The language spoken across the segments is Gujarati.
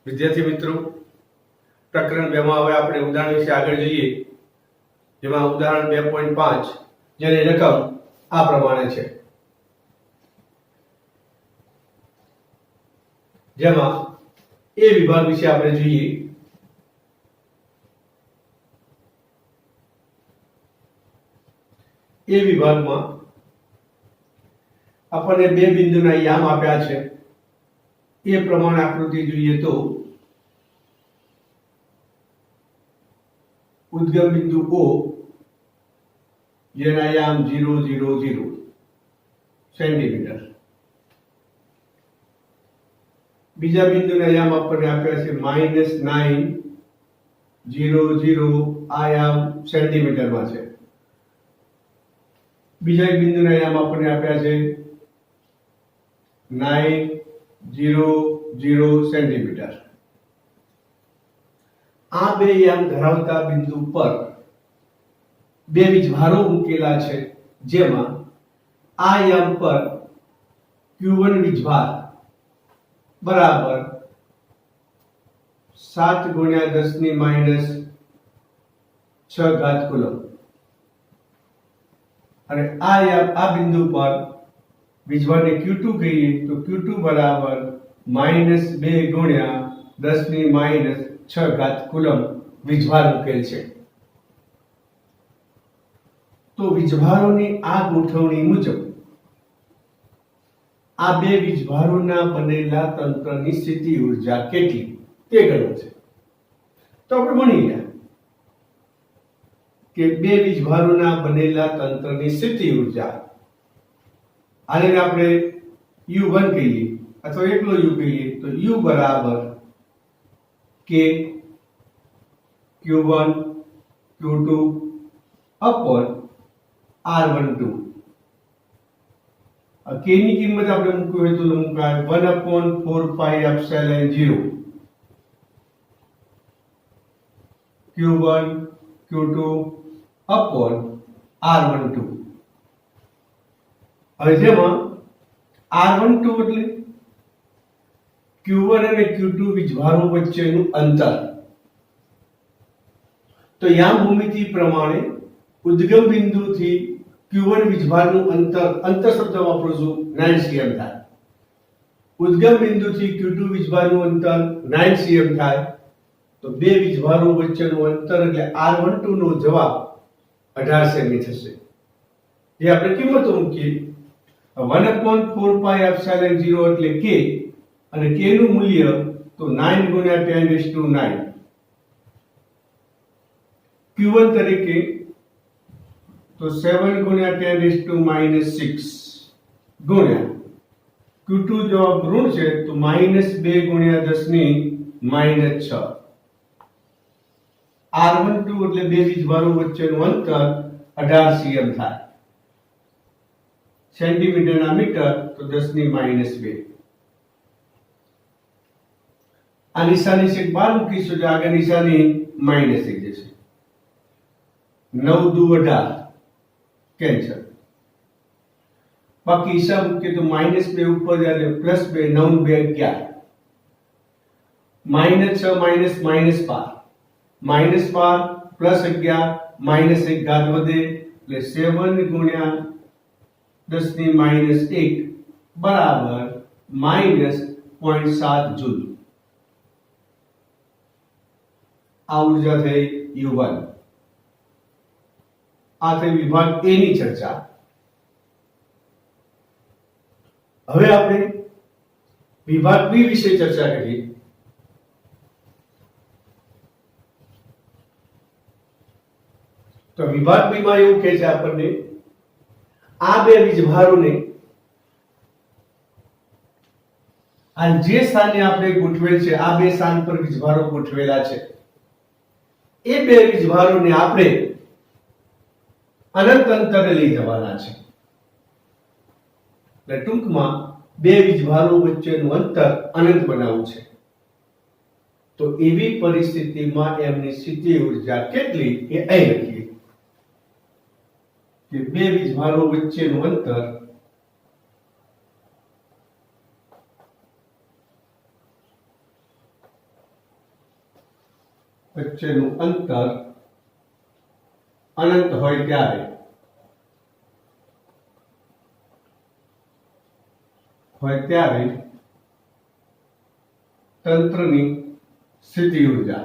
વિદ્યાર્થી મિત્રો, પ્રકરણ 2 માં હવે આપણે ઉદાહરણ વિશે આગળ જોઈએ, જેમાં ઉદાહરણ 2.5 જેની રકમ આ પ્રમાણે છે, જેમાં એ વિભાગ વિશે આપણે જોઈએ. એ વિભાગમાં આપણને બે બિંદુના યામ આપ્યા છે. એ પ્રમાણે આકૃતિ જોઈએ તો ઉદ્ગમ બિંદુ O જેના યામ 0 0 0 સેન્ટીમીટર, બીજા બિંદુના યામ આપણને આપ્યા છે -9 0 0, આ યામ સેન્ટીમીટરમાં છે. બીજા એક બિંદુના યામ આપણને આપ્યા છે 9 0 0 સેન્ટીમીટર. આ બે યામ ધરાવતા બિંદુ પર બે વીજભારો મૂકેલા છે, જેમાં આ યામ પર Q1 વીજભાર બરાબર 7 × 10⁻⁶ કુલમ અને આ બિંદુ પર વીજભારને Q2 કહીએ તો Q2 બરાબર -2 × 10⁻⁶ કુલમ વીજભાર મૂકેલ છે. તો વીજભારોની આ ગોઠવણી મુજબ આ બે વીજભારોના બનેલા તંત્રની સ્થિતિ ઊર્જા કેટલી તે ગણવું છે. તો આપણે ભણી ગયા કે બે વીજભારોના બનેલા તંત્રની સ્થિતિ ઊર્જા, આને આપણે U1 કહીએ અથવા એકલો U કહીએ તો U બરાબર K Q1 Q2 upon R12. K ની કિંમત આપણે મૂકવી હોય તો મુકાય 1/4πε0 Q1 Q2 upon R12. હવે જેમાં R12 એટલે Q1 અને Q2 વીજભારો વચ્ચેનું અંતર. તો યામ ભૂમિતિ પ્રમાણે ઉદ્ગમ બિંદુથી Q1 વીજભારનું અંતર શબ્દ વાપરું છું 9 cm થાય. ઉદ્ગમ બિંદુથી Q2 વીજભારનું અંતર 9 cm થાય. તો બે વીજભારો વચ્ચેનું અંતર એટલે R12 નો જવાબ 18 સેમી થશે. જે આપણે કિંમતો મૂકીએ 1/4πε0 એટલે K અને K નું મૂલ્ય તો 9 × 10⁹. Q1 તરીકે તો 7 × 10⁻⁶ ગુણ્યા Q2 જવાબ ઋણ છે તો -2 × 10⁻⁶. R12 એટલે બે વીજભારો વચ્ચેનું અંતર 18 cm થાય. સેન્ટીમીટરના મીટર તો 10⁻². આ નિશાની છે 12 મૂકીશું તો આગળ નિશાની માઈનસ થઈ જશે. 9 દુ 18 કેન્સલ. બાકી હિસાબ મૂકીએ તો -2 ઉપર જાય એટલે +2 9 2 11 -6 -5 -11 +11 -1 વધે એટલે 7 × 10⁻⁻1 બરાબર -0.7 જૂલ. આ ઊર્જા થઈ U1. આ થઈ વિભાગ A ની ચર્ચા. હવે આપણે વિભાગ B વિશે ચર્ચા કરીએ. તો વિભાગ B માં એવું કહે છે આપણને આ બે વીજભારોને આ જે સ્થાને આપણે ગોઠવેલ છે, આ બે સ્થાન પર વીજભારો ગોઠવેલા છે, એ બે વીજભારોને આપણે અનંત અંતરે લઈ જવાના છે. એટલે ટૂંકમાં બે વીજભારો વચ્ચેનું અંતર અનંત બનાવવું છે. તો એવી પરિસ્થિતિમાં એમની સ્થિતિ ઊર્જા કેટલી એ અહીં લખીએ કે બે વીજભારો વચ્ચેનું અંતર વચ્ચેનું અંતર અનંત હોય ત્યારે તંત્રની સ્થિતિ ઊર્જા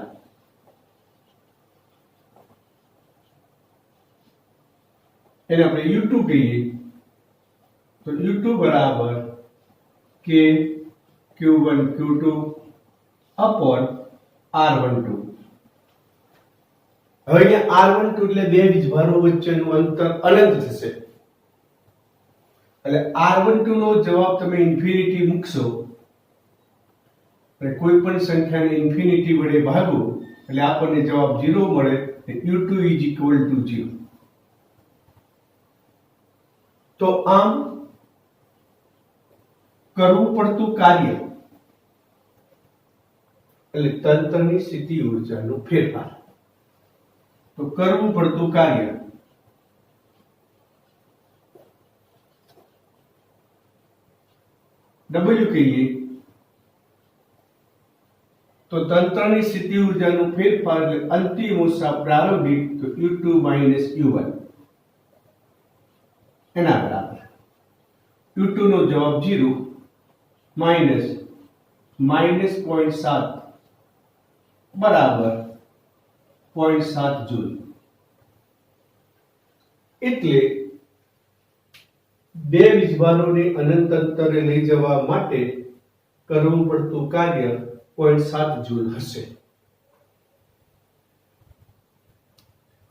એને આપણે U2 કહીએ તો U2 બરાબર K Q1 Q2 upon R12. હવે અહીંયા R12 એટલે બે વીજભારો વચ્ચેનું અંતર અનંત થશે, એટલે R12 નો જવાબ તમે ઇન્ફિનિટી મૂકશો અને કોઈ પણ સંખ્યાને ઇન્ફિનિટી વડે ભાગો એટલે આપણને જવાબ 0 મળે. U2 0. તો આમ કરવું પડતું કાર્ય એટલે તંત્રની સ્થિતિ ઊર્જાનું ફેરફાર. તો કરવું પડતું કાર્ય W કહીએ તો તંત્રની સ્થિતિ ઊર્જાનું ફેરફાર એટલે અંતિમ ઉર્જા પ્રારંભિક તો U2 U1 એના બરાબર U2 નો જવાબ 0 માઇનસ -0.7 બરાબર 0.7 જૂલ. એટલે બે વીજભારોને અનંત અંતરે લઈ જવા માટે કરવું પડતું કાર્ય 0.7 જૂલ હશે.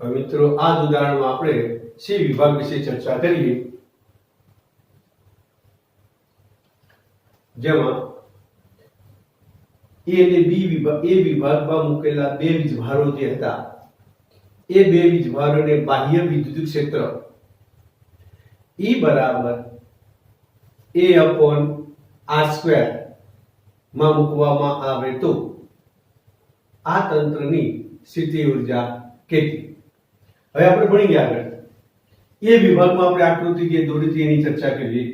હવે મિત્રો આ ઉદાહરણમાં આપણે સી વિભાગ વિશે ચર્ચા કરીએ, જેમાં એ અને બી વિભાગમાં મૂકેલા બે વીજભારો જે હતા એ બે વીજભારોને બાહ્ય વિદ્યુત ક્ષેત્ર E બરાબર A/R² માં મૂકવામાં આવે તો આ તંત્રની સ્થિતિ ઊર્જા કેટલી? હવે આપણે ભણી ગયા આગળ એ વિભાગમાં આપણે આકૃતિ જે દોરી હતી એની ચર્ચા કરીએ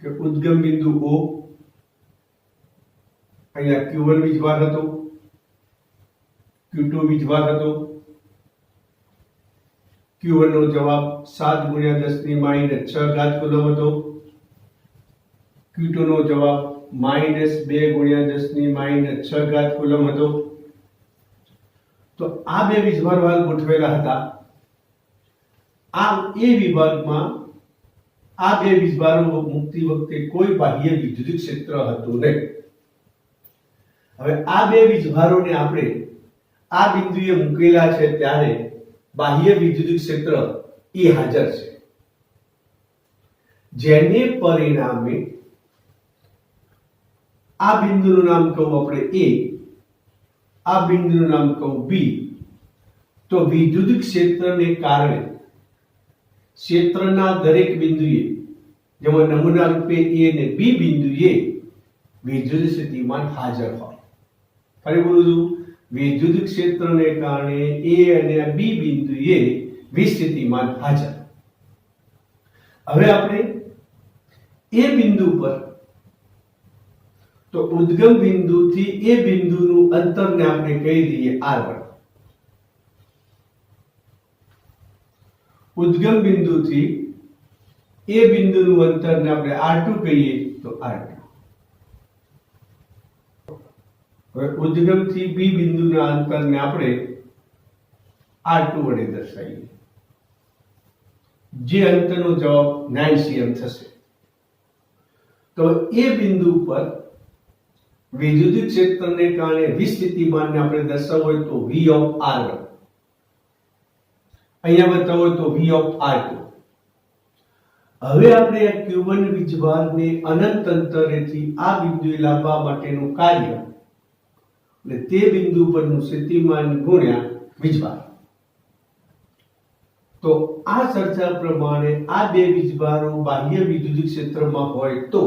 કે ઉદ્ગમ બિંદુ O, અહીંયા Q1 વીજભાર હતો, Q2 વીજભાર હતો. Q1 નો જવાબ 7 × 10⁻6 કુલમ હતો. Q2 નો જવાબ -2 × 10⁻6 કુલમ હતો. તો આ બે વીજભારો હાલ ગોઠવેલા હતા. આ એ વિભાગમાં આ બે વીજભારો મૂકતી વખતે કોઈ બાહ્ય વિદ્યુત ક્ષેત્ર હતું નહીં. હવે આ બે વીજભારોને આપણે આ બિંદુએ મૂકેલા છે ત્યારે બાહ્ય વિદ્યુત ક્ષેત્ર E હાજર છે, જેને પરિણામે આ બિંદુનું નામ કહું આપણે A, આ બિંદુનું નામ કહું B. તો વિદ્યુત ક્ષેત્રને કારણે ક્ષેત્રના દરેક બિંદુએ, જેમાં નમૂના રૂપે A અને B બિંદુએ વિદ્યુત સ્થિતિમાન હાજર હોય. ફરી બોલું છું, વિદ્યુત ક્ષેત્રને કારણે A અને B બિંદુએ વિસ્થિતિમાન હાજર. હવે આપણે એ બિંદુ પર તો ઉદ્ગમ બિંદુથી એ બિંદુનું અંતરને આપણે કહી દઈએ R1. ઉદ્ગમ બિંદુથી એ બિંદુનું અંતરને આપણે R2 કહીએ તો R2. હવે ઉદ્ગમથી B બિંદુના અંતરને આપણે R2 વડે દર્શાવીએ, જે અંતરનો જવાબ 9 cm થશે. તો એ બિંદુ પર વિદ્યુત ક્ષેત્રને કારણે વિસ્થિતિમાનને આપણે દર્શાવવું હોય તો V of R1, અહીંયા બતાવો તો V of R2. હવે આપણે આ Q1 વીજભારને અનંત અંતરેથી આ બિંદુએ લાવવા માટેનું કાર્ય એટલે તે બિંદુ પરનું સ્થિતિમાન ગુણ્યા વીજભાર. તો આ ચર્ચા પ્રમાણે આ બે વીજભારો બાહ્ય વિદ્યુત ક્ષેત્રમાં હોય તો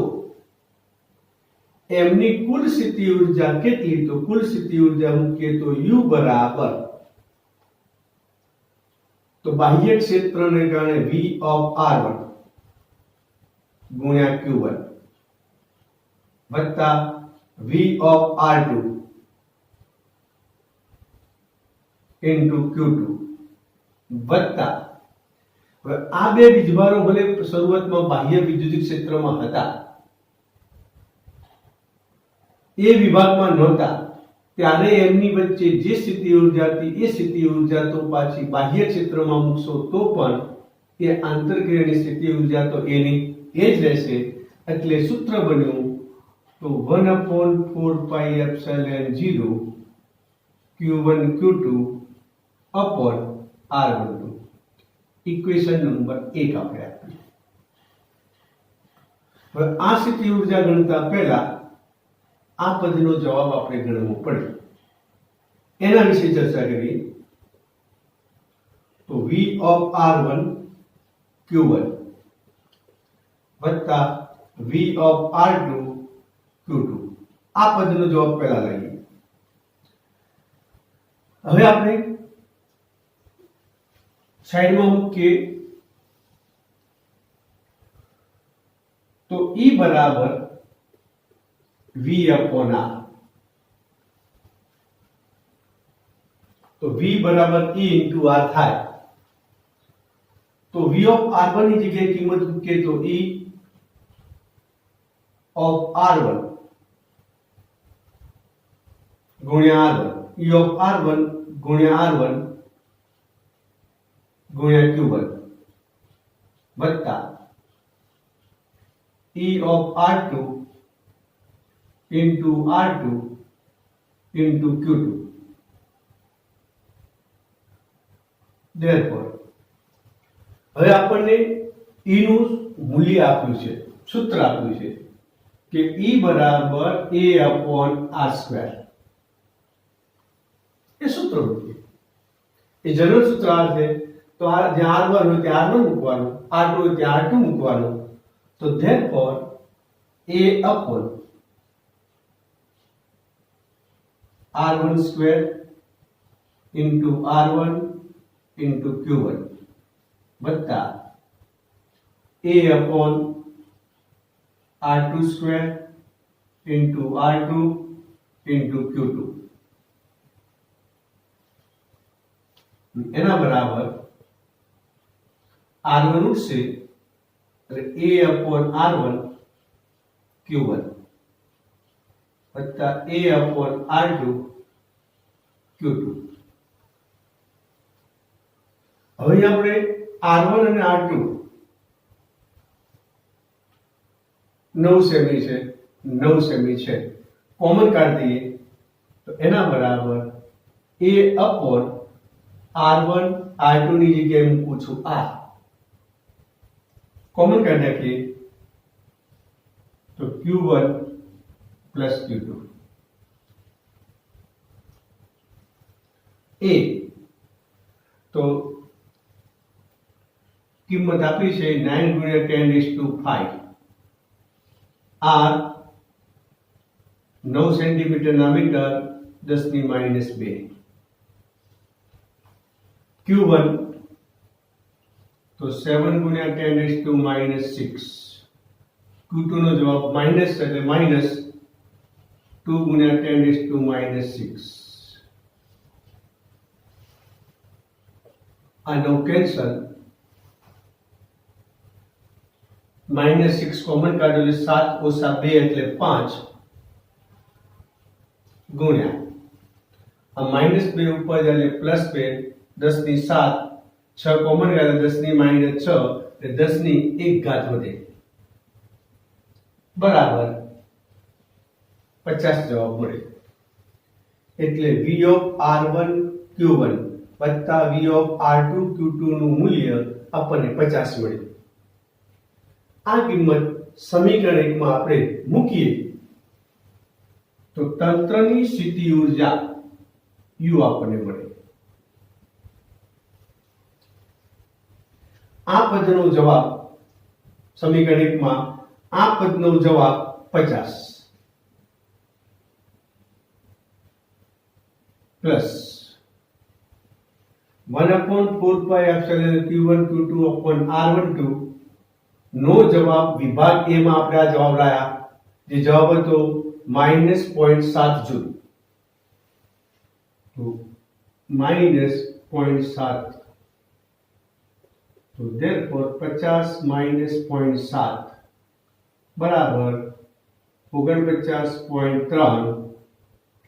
એમની કુલ સ્થિતિ ઊર્જા કેટલી? તો કુલ સ્થિતિ ઊર્જા મૂકીએ તો U બરાબર તો બાહ્ય ક્ષેત્રને કારણે V of R1 ગુણ્યા Q1 વત્તા V of R2 into Q2 વત્તા હવે આ બે વીજભારો ભલે શરૂઆતમાં બાહ્ય વિદ્યુત ક્ષેત્રમાં હતા, એ વિભાગમાં નહોતા, ત્યારે એમની વચ્ચે જે સ્થિતિ ઉર્જા હતી એ સ્થિતિ ઉર્જા તો પાછી બાહ્ય ક્ષેત્રમાં મૂકશો તો પણ એ આંતરક્રિયાની સ્થિતિ ઉર્જા તો એની એ જ રહેશે. એટલે સૂત્ર બન્યું તો 1/4πε0 Q1 Q2 upon R12. Equation number 1 આપણે આપીએ. હવે આ સ્થિતિ ઉર્જા ગણતા પહેલા આ પદનો જવાબ આપણે ગણવો પડે, એના વિશે ચર્ચા કરીએ. તો V of R1 Q1 વત્તા V of R2 Q2, આ પદનો જવાબ પહેલા લઈએ. હવે આપણે સાઈડમાં મૂકીએ તો E બરાબર V upon R. તો V બરાબર E into R થાય. તો V of R1 ની જગ્યાએ કિંમત મૂકીએ તો E of R1 ગુણ્યા R1, E of R1 ગુણ્યા R1 ગુણ્યા Q1 વત્તા E of R2 into R2 into Q2. Therefore, હવે આપણને E નું મૂલ્ય આપ્યું છે, સૂત્ર આપ્યું છે કે E બરાબર A upon R2. એ સૂત્ર મૂકીએ, એ જનરલ સૂત્ર આ છે. તો આ જ્યાં R1 હોય ત્યાં R1 મૂકવાનું, R2 હોય ત્યાં R2 મૂકવાનું. તો therefore A upon R1 square into R1 into Q1 વત્તા A upon R2 square into R2 into Q2 એના બરાબર R1 ઉઠશે એટલે A upon R1 Q1 વત્તા A upon R2 Q2. હવે આપણે R1 અને R2 9 સેમી છે, 9 સેમી છે, કોમન કાઢી દઈએ તો એના બરાબર A upon R1 R2 ની જગ્યાએ મૂકું છું R, કોમન કાઢી નાખીએ તો Q1 plus Q2. A તો કિંમત આપી છે 9 ગુણ્યા 10⁵ R 9 સેન્ટીમીટરના મીટર 10⁻². Q1 તો 7 ગુણ્યા 10⁻6. Q2 નો જવાબ માઈનસ એટલે માઈનસ 2 ગુણ્યા 10⁻6. આ 9 કેન્સલ, -6 કોમન કાઢો એટલે 7 ઓછા 2 એટલે 5 ગુણ્યા આ -2 ઉપર એટલે +2 10⁻7, 6 કોમન કાઢો 10⁻6 એટલે 10⁻1 વધે બરાબર 50 જવાબ મળે. એટલે V of R1 Q1 વત્તા V of R2 Q2 નું મૂલ્ય આપણને 50 મળે. આ કિંમત સમીકરણ 1 માં આપણે મૂકીએ તો તંત્રની સ્થિતિ ઊર્જા U આપણને મળે. આ પદનો જવાબ સમીકરણ 1 માં આ પદનો જવાબ 50 plus 1/4πε Q1 Q2 upon R12 નો જવાબ વિભાગ A માં આપણે આ જવાબ લાયા, જે જવાબ હતો -0.7 जूल, तो -0.7, तो therefore 50 -0.7 बराबर 49.3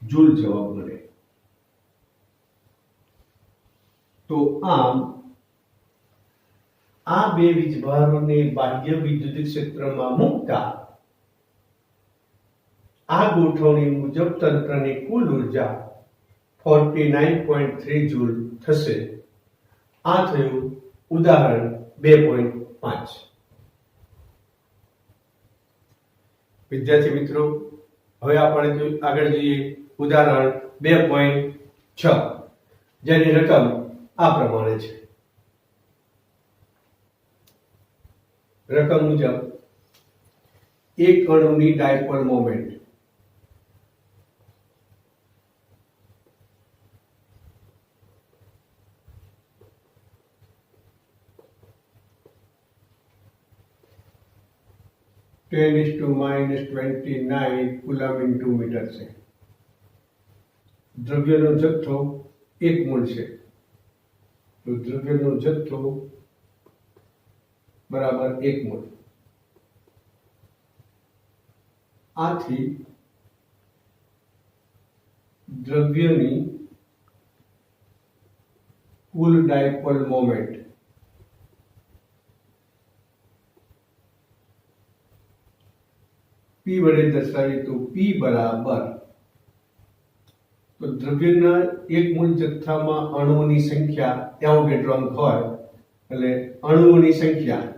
जूल जवाब મળે। તો આમ આ બે વીજભારોને બાહ્ય વિદ્યુત ક્ષેત્રમાં મૂકતા આ ગોઠવણી મુજબ તંત્રની કુલ ઉર્જા 49.3 જૂલ થશે। આ થયું ઉદાહરણ 2.5। વિદ્યાર્થી મિત્રો, હવે આપણે આગળ જોઈએ ઉદાહરણ 2.6, જેની રકમ આ પ્રમાણે છે। રકમ મુજબ એક અણુની dipole moment (10⁻⁻29 coulomb into metre છે। દ્રવ્યનો જથ્થો 1 મોલ છે, તો દ્રવ્યનો જથ્થો બરાબર 1 મોલ। આથી દ્રવ્યની કુલ ડાયપોલ મોમેન્ટ P વડે દર્શાવીએ તો P બરાબર, તો દ્રવ્યના 1 મોલ જથ્થામાં અણુઓની સંખ્યા એવોગેડ્રો અંક હોય, એટલે અણુઓની સંખ્યા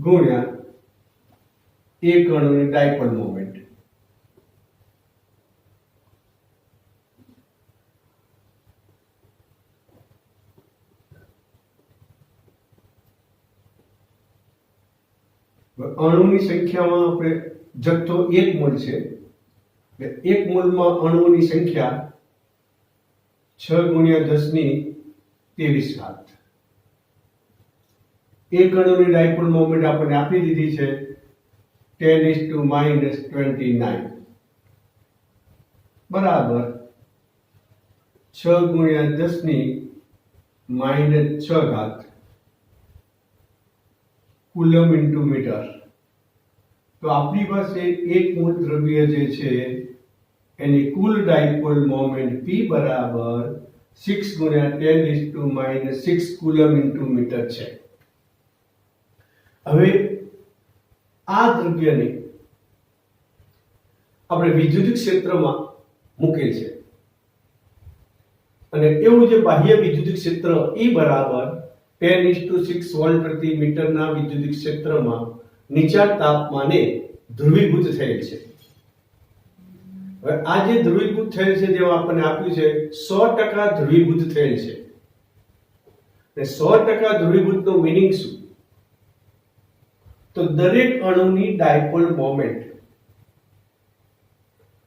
ગુણ્યા એક અણુની ડાયપોલ મોમેન્ટ। અણુની સંખ્યામાં આપણે જથ્થો 1 મોલ છે, 1 મોલમાં અણુઓની સંખ્યા 6 ગુણ્યા 10⁻23। એક અણુની ડાયપોલ મોમેન્ટ આપણને આપી દીધી છે 10⁻29 બરાબર 6 ગુણ્યા 10⁻6 કુલમ ઇન્ટુ મીટર। તો આપણી પાસે 1 મોલ દ્રવ્ય જે છે એની કુલ ડાયપોલ મોમેન્ટ P બરાબર 6 ગુણ્યા 10⁻6 કુલમ ઇન્ટુ મીટર છે। હવે આ દ્રવ્યને આપણે વિદ્યુત ક્ષેત્રમાં મૂકેલ છે, અને એવું જે બાહ્ય વિદ્યુત ક્ષેત્ર E બરાબર 10:6 વોલ્ટ પ્રતિ મીટરના વિદ્યુત ક્ષેત્રમાં નીચા તાપમાને ધ્રુવીભૂત થયેલ છે। હવે આ જે ધ્રુવીભૂત થયેલ છે જેમાં આપણને આપ્યું છે 100% ધ્રુવીભૂત થયેલ છે, અને 100% ધ્રુવીભૂતનો મીનિંગ શું? તો દરેક અણુની ડાયપોલ મોમેન્ટ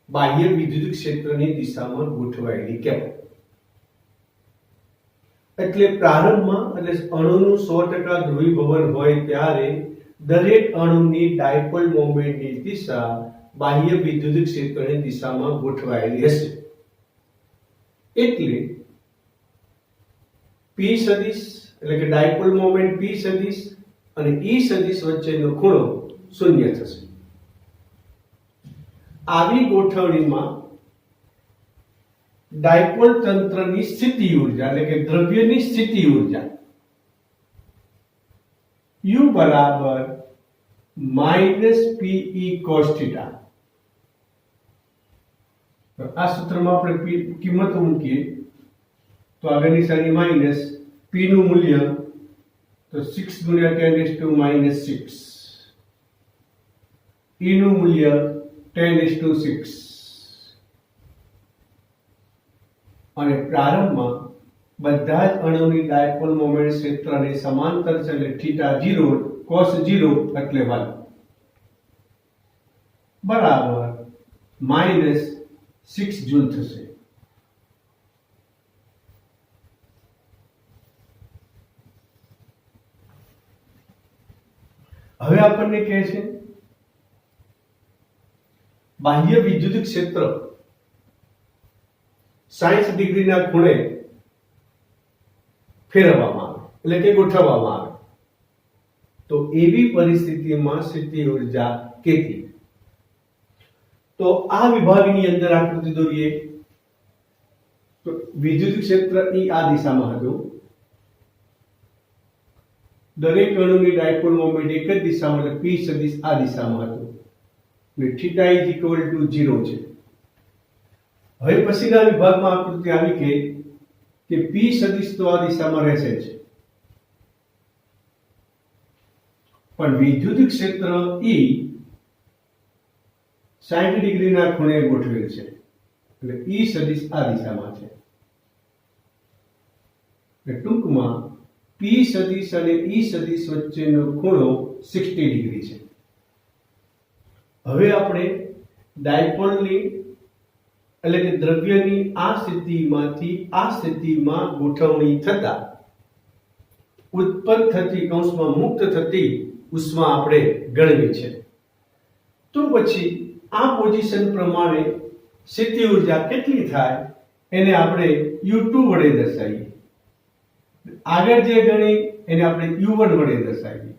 બાહ્ય વિદ્યુત ક્ષેત્રની દિશામાં ગોઠવાયેલી કહેવાય। એટલે પ્રારંભમાં એટલે અણુનું 100% ધ્રુવીભવન હોય ત્યારે દરેક અણુની ડાયપોલ મોમેન્ટની દિશા બાહ્ય વિદ્યુત ક્ષેત્રની દિશામાં ગોઠવાયેલી હશે। એટલે P સદિશ એટલે કે ડાયપોલ મોમેન્ટ P સદિશ અને E સદિશ વચ્ચેનો ખૂણો 0 થશે। આવી ગોઠવણીમાં ડાયપોલ તંત્રની સ્થિતિ ઊર્જા એટલે કે દ્રવ્યની સ્થિતિ ઊર્જા U બરાબર -PE cos θ। આ સૂત્રમાં આપણે કિંમતો મૂકીએ તો આગળની સાઈડ માઈનસ P નું મૂલ્ય તો 6 ગુણ્યા 10⁻6, E નું મૂલ્ય 10:6, અને પ્રારંભમાં બધા જ અણુની ડાયપોલ મોમેન્ટ ક્ષેત્રને સમાંતર છે, એટલે θ0 cos 0 એટલે 1 બરાબર -6 જૂલ થશે। હવે આપણને કહે છે બાહ્ય વિદ્યુત ક્ષેત્ર 60 ડિગ્રીના ખૂણે ફેરવવામાં આવે એટલે કે ગોઠવવામાં આવે તો એવી પરિસ્થિતિમાં સ્થિતિ ઉર્જા કેટલી? તો આ વિભાગની અંદર આકૃતિ દોરીએ તો વિદ્યુત ક્ષેત્ર E આ દિશામાં હતું, દરેક અણુની ડાયપોલ મોમેન્ટ એક જ દિશામાં એટલે P સદિશ આ દિશામાં હતું અને θ = 0 છે. હવે પછીના વિભાગમાં આકૃતિ આવી કે P સદિશ તો આ દિશામાં રહેશે જ, પણ વિદ્યુત ક્ષેત્ર E 60 ડિગ્રીના ખૂણે ગોઠવેલ છે એટલે E સદિશ આ દિશામાં છે. ટૂંકમાં P સદિશ અને E સદિશ વચ્ચેનો ખૂણો 60 ડિગ્રી છે. હવે આપણે ડાયપોલની એટલે કે દ્રવ્યની આ સ્થિતિમાંથી આ સ્થિતિમાં ગોઠવણી થતા ઉત્પન્ન થતી કૌંસમાં મુક્ત થતી ઉષ્મા આપણે ગણવી છે. તો પછી આ પોઝિશન પ્રમાણે સ્થિતિ ઉર્જા કેટલી થાય એને આપણે U2 વડે દર્શાવીએ. આગળ જે ગણી એને આપણે U1 વડે દર્શાવીએ.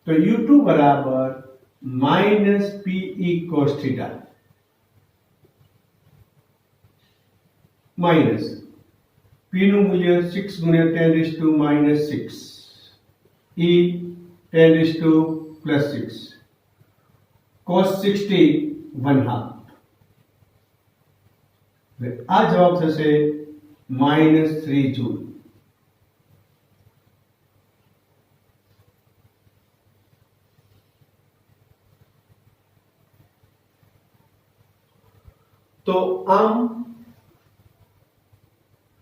તો U2 બરાબર -PE cos θ માઈનસ P નું મૂલ્ય 6 ગુણ્યા 10⁻⁻⁶ E 10⁻+6 cos 60 1/2. આ જવાબ થશે -3 જૂલ. તો આમ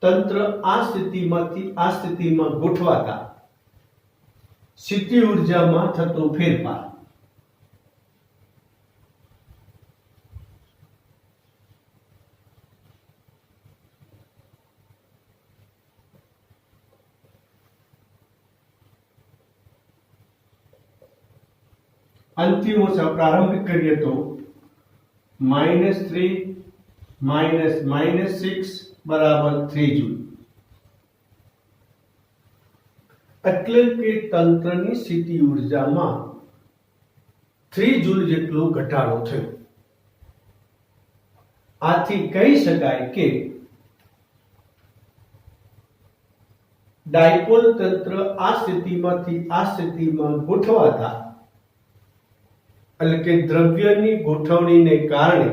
તંત્ર આ સ્થિતિમાંથી આ સ્થિતિમાં ગોઠવાતા સ્થિતિ ઉર્જામાં થતો ફેરફાર અંતિમ ઓછા પ્રારંભિક કરીએ તો -3 -6 બરાબર 3 જૂલ. એટલે કે તંત્રની સ્થિતિ ઉર્જામાં 3 જૂલ જેટલો ઘટાડો થયો. આથી કહી શકાય કે ડાયપોલ તંત્ર આ સ્થિતિમાંથી આ સ્થિતિમાં ગોઠવાતા એટલે કે દ્રવ્યની ગોઠવણીને કારણે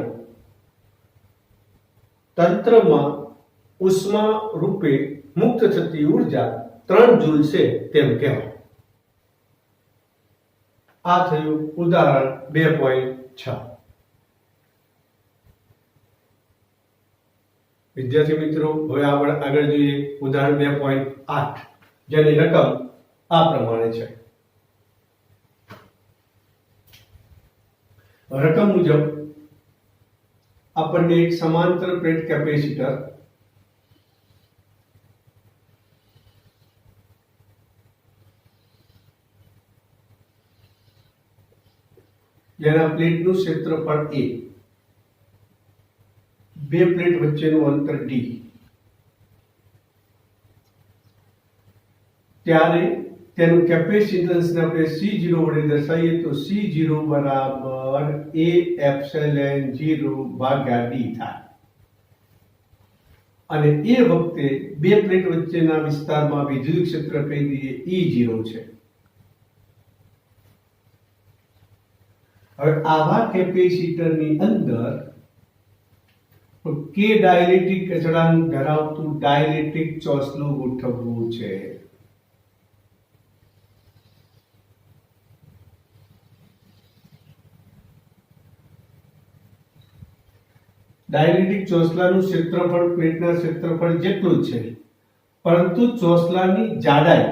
તંત્રમાં ઉષ્મા રૂપે મુક્ત થતી ઉર્જા 3 જૂલ છે તેમ કહેવાય. આ થયું ઉદાહરણ 2.6. વિદ્યાર્થી મિત્રો, હવે આપણે આગળ જોઈએ ઉદાહરણ 2.8 જેની રકમ આ પ્રમાણે છે. રકમ મુજબ આપણને એક સમાંતર પ્લેટ કેપેસિટર જેના પ્લેટનું ક્ષેત્રફળ A, બે પ્લેટ વચ્ચેનું અંતર D, ત્યારે તેનું કેપેસિટન્સને આપણે C0 વડે દર્શાવીએ તો C0 બરાબર A એપ્સિલોન 0 ભાગ્યા D થાય. અને એ વખતે બે પ્લેટ વચ્ચેના વિસ્તારમાં વિદ્યુત ક્ષેત્ર કહી દઈએ E0 છે. હવે આવા કેપેસિટરની અંદર કે ડાઇલેક્ટ્રિક અચળાંક ધરાવતું ડાઇલેક્ટ્રિક ચોસલું ગોઠવવું છે. ડાઇલેક્ટ્રિક ચોસલાનું ક્ષેત્રફળ પ્લેટના ક્ષેત્રફળ જેટલું જ છે, પરંતુ ચોસલાની જાડાઈ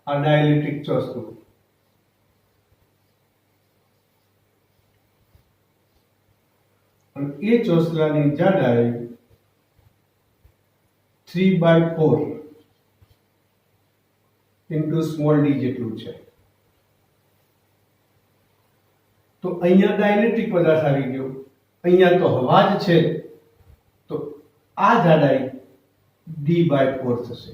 આ ડાઇલેક્ટ્રિક ચોસલું અને એ ચોસલાની જાડાઈ 3/4 ઇન્ટુ સ્મોલ ડી જેટલું છે. તો અહીંયા ડાયલેક્ટ્રિક પદાર્થ આવી ગયો. અહીંયા તો હવા જ છે, તો આ જાડાઈ d/4 થશે.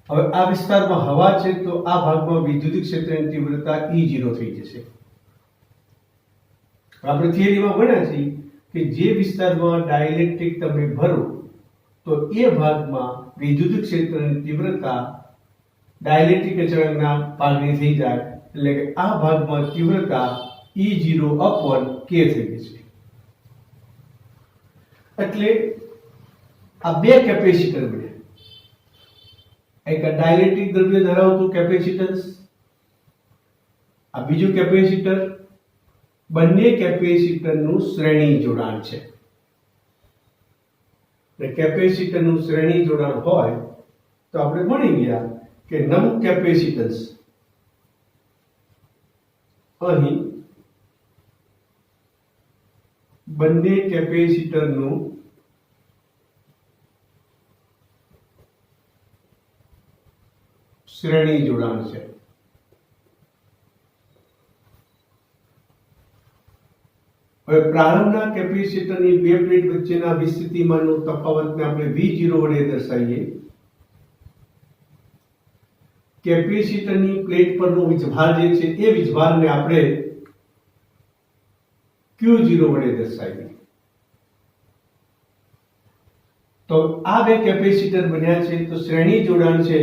હવે આ વિસ્તારમાં હવા છે, તો આ ભાગમાં વિદ્યુત ક્ષેત્રની તીવ્રતા E0 થઈ જશે. આપણે થિયરીમાં ભણ્યા છીએ કે જે વિસ્તારમાં ડાઇલેક્ટ્રિક તમે ભરો તો એ ભાગમાં વિદ્યુત ક્ષેત્રની તીવ્રતા ડાઇલેક્ટ્રિક અચળાંકના ભાગની થઈ જાય, એટલે કે આ ભાગમાં તીવ્રતા E0/k થઈ જશે. એટલે આ બે કેપેસિટર બન્યા. એક ડાઇલેક્ટ્રિક દ્રવ્ય ધરાવતું કેપેસિટન્સ, આ બીજું કેપેસિટર. બંને કેપેસિટરનું શ્રેણી જોડાણ છે. કેપેસિટરનું શ્રેણી જોડાણ હોય તો આપણે ભણી ગયા કે નમ કેપેસિટન્સ અહીં બંને કેપેસિટરનું શ્રેણી જોડાણ છે. હવે પ્રારંભના કેપેસિટરની બે પ્લેટ વચ્ચેના વિસ્થિતિમાનનો તફાવતને આપણે V0 વડે દર્શાવીએ. કેપેસિટરની પ્લેટ પરનો વીજભાર જે છે એ વીજભારને આપણે Q0 વડે દર્શાવીએ. તો આ બે કેપેસિટર બન્યા છે, તો શ્રેણી જોડાણ છે.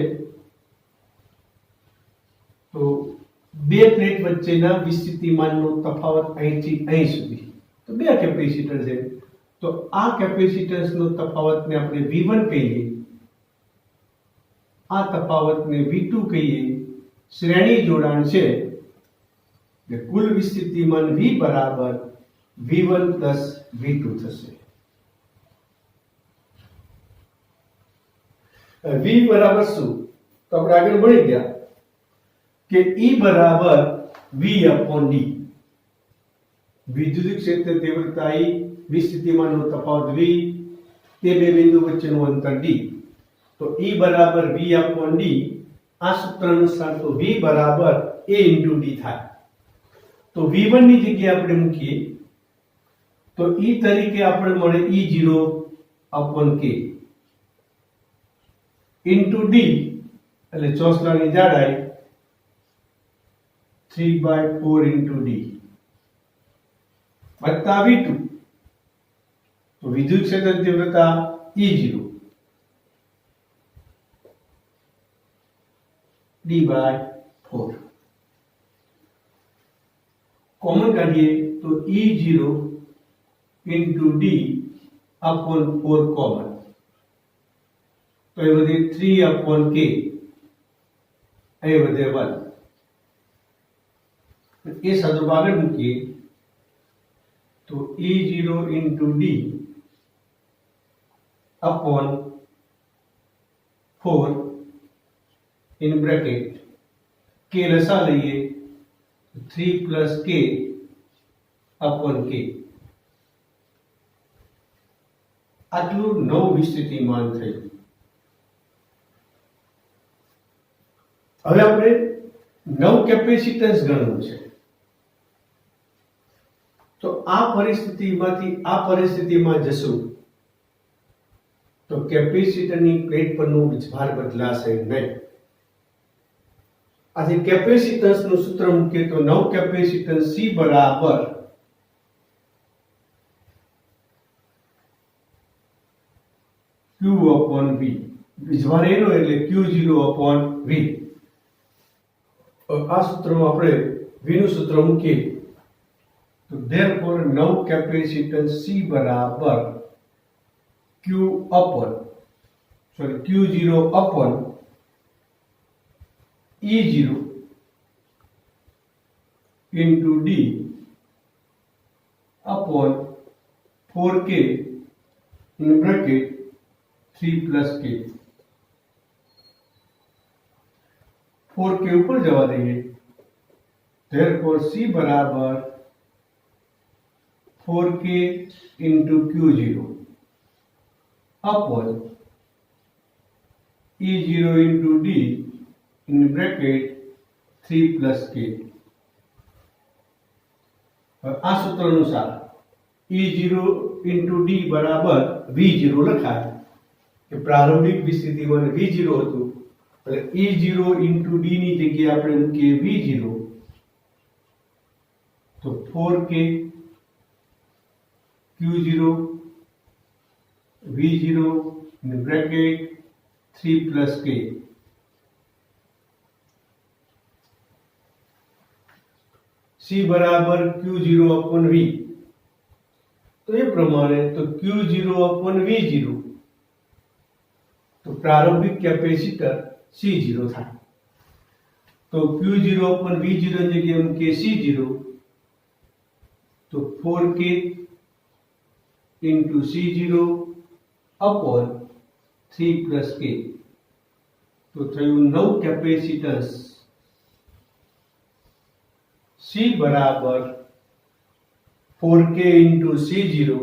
તો બે પ્લેટ વચ્ચેના વિસ્થિતિમાનનો તફાવત અહીંથી અહીં સુધી, તો બે કેપેસિટર છે, તો આ કેપેસિટન્સનો તફાવતને આપણે V1 કહીએ, આ તફાવતને V2 કહીએ. શ્રેણી જોડાણ છે, એટલે કુલ વિસ્થિતિમાન V બરાબર V1 પ્લસ V2 થશે. V બરાબર શું? તો આપણે આગળ ભણી ગયા કે E બરાબર V/d. વિદ્યુત ક્ષેત્ર તીવ્રતા E, વિસ્થિતિમાનનો તફાવત V, તે બે બિંદુ વચ્ચેનું અંતર d. તો E બરાબર V/d. આ સૂત્ર અનુસાર તો V બરાબર A × d થાય. તો V1 ની જગ્યાએ આપણે મૂકીએ તો E તરીકે આપણે મળે E0/k ઇન્ટુ d, એટલે ચોસલાની જાડાઈ 3/4 ઇન્ટુ d વત્તા V2. તો વિદ્યુત ક્ષેત્ર તીવ્રતા E0 d/4. કોમન કાઢીએ તો E0 into d upon 4 common, તો એ વધે 3/k, અહીં વધે 1. એ સ્વરૂપ આગળ મૂકીએ તો E0 into d upon 4 in bracket k લસા લઈએ 3 પ્લસ k અપોન k. આટલું નવું વિસ્થિતિમાન થયું. હવે આપણે નવ કેપેસિટન્સ ગણવું છે. તો આ પરિસ્થિતિમાંથી આ પરિસ્થિતિમાં જશું તો કેપેસિટરની પ્લેટ પરનો વીજભાર બદલાશે નહીં. આથી કેપેસિટન્સનું સૂત્ર મૂકીએ તો નવ કેપેસિટન્સ C બરાબર Q/V. વીજભાર એનો એટલે Q0/V. આ સૂત્રમાં આપણે V નું સૂત્ર મૂકીએ તો therefore નવ કેપેસિટન્સ C બરાબર Q0/E0 into D upon 4k in bracket 3 plus k. 4k ऊपर जवा देंगे, therefore C बराबर 4k into Q0 upon E0 into D in bracket 3 plus k. આ સૂત્ર અનુસાર E0 into D બરાબર V0 લખાય કે પ્રારંભિક વિસ્થિતિમાં V0 હતું એટલે E0 into D ની જગ્યાએ આપણે મૂકીએ V0 તો 4k Q0 V0 in bracket 3 plus k. C बराबर Q0 upon V. तो ये प्रमाणे तो Q0 upon V0 तो प्रारंभिक कैपेसिटर C0 था तो Q0 upon V0 जगह हम के C0 तो 4k into C0 upon 3 plus k तो થયું 9 કેપેસિટન્સ C बराबर 4k into C0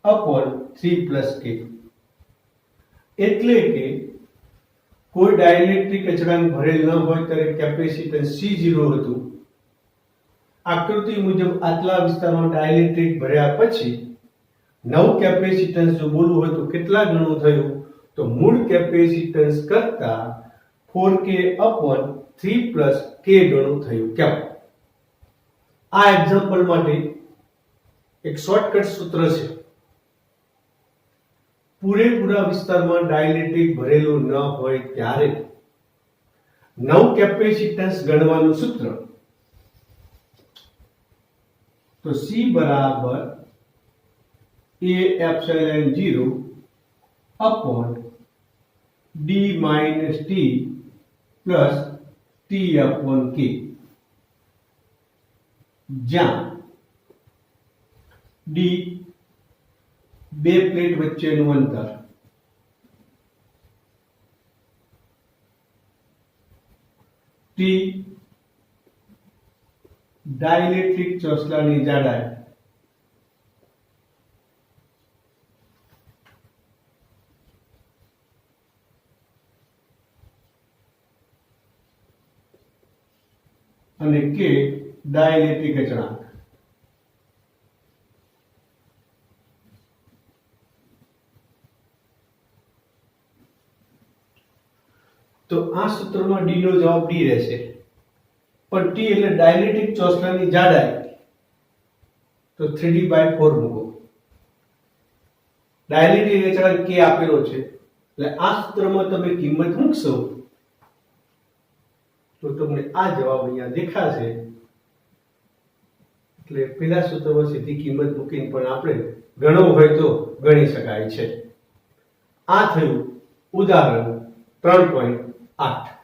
upon 3 plus k એટલે કે કોઈ ડાઇલેક્ટ્રિક અચળાંક ભરેલ ન હોય ત્યારે કેપેસિટન્સ C0 હતું આકૃતિ મુજબ આટલા વિસ્તારમાં ડાઇલેક્ટ્રિક ભર્યા પછી નવ કેપેસિટન્સ જો બોલવું હોય તો કેટલા ગણું થયું તો મૂળ કેપેસિટન્સ કરતા 4k upon 3 plus k ગણું થયું કેમ આ એક્ઝામ્પલ માટે એક શોર્ટકટ સૂત્ર છે પૂરેપૂરા વિસ્તારમાં ડાઇલેક્ટ્રિક ભરેલું ન હોય ત્યારે નવ કેપેસિટન્સ ગણવાનું સૂત્ર તો C બરાબર A epsilon 0 upon D minus T plus T upon K જ્યાં D બે પ્લેટ વચ્ચેનું અંતર T ડાઇલેક્ટ્રિક ચોસલાની જાડાઈ અને K ડાઇલેક્ટ્રિક અચળાંક તો આ સૂત્રમાં D નો જવાબ D રહેશે પણ T એટલે ડાઇલેક્ટ્રિક ચોસલાની જાડાઈ તો 3D/4 મૂકો ડાઇલેક્ટ્રિક અચળાંક K આપેલો છે એટલે આ સૂત્રમાં તમે કિંમત મૂકશો તો તમને આ જવાબ અહીંયા દેખાશે એટલે પેલા સૂત્રમાં સીધી કિંમત મૂકીને પણ આપણે ગણવું હોય તો ગણી શકાય છે આ થયું ઉદાહરણ 3.8